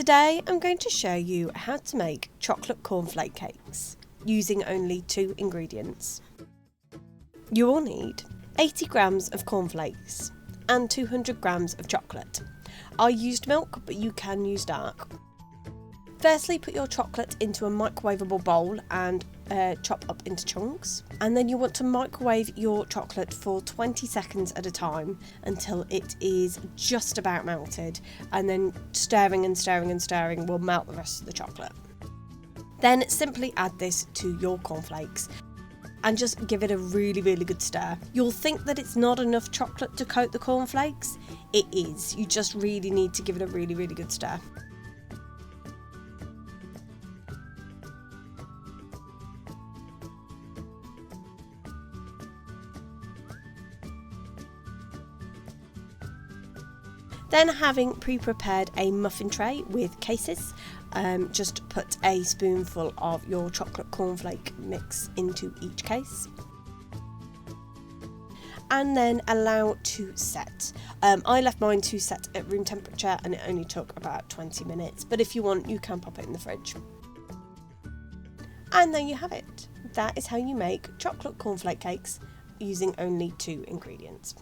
Today I'm going to show you how to make chocolate cornflake cakes using only 2 ingredients. You will need 80 grams of cornflakes and 200 grams of chocolate. I used milk, but you can use dark. Firstly, put your chocolate into a microwavable bowl and chop up into chunks. And then you want to microwave your chocolate for 20 seconds at a time until it is just about melted. And then stirring and stirring and stirring will melt the rest of the chocolate. Then simply add this to your cornflakes and just give it a really good stir. You'll think that it's not enough chocolate to coat the cornflakes. It is. You just really need to give it a really good stir. Then, having pre-prepared a muffin tray with cases, just put a spoonful of your chocolate cornflake mix into each case. And then allow to set. I left mine to set at room temperature and it only took about 20 minutes, but if you want, you can pop it in the fridge. And there you have it. That is how you make chocolate cornflake cakes using only 2 ingredients.